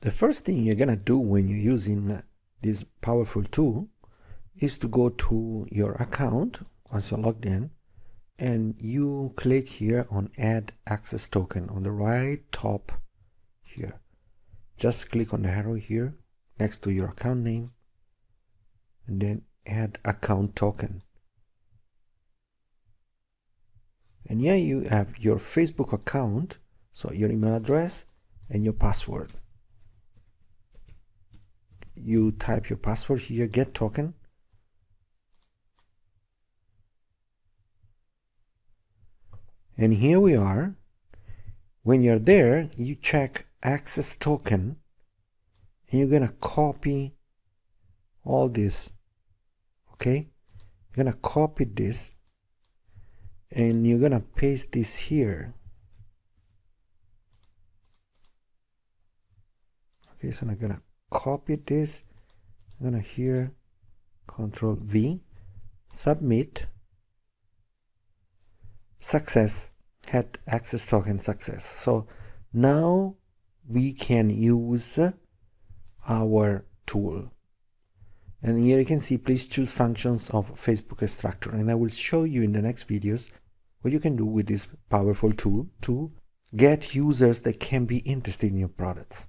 The first thing you're gonna do when you're using this powerful tool is to go to your account once you're logged in, and you click here on Add Access Token on the right top here. Just click on the arrow here next to your account name and then Add Account Token. And here you have your Facebook account, so your email address and your password. You type your password here, get token. And here we are. When you're there, you check access token and you're gonna copy all this. Okay, you're gonna copy this and you're gonna paste this here. Okay, so I'm gonna copy this. I'm gonna here Control V, submit, success, had access token success. So now we can use our tool. And here you can see, please choose functions of Facebook extractor. And I will show you in the next videos what you can do with this powerful tool to get users that can be interested in your products.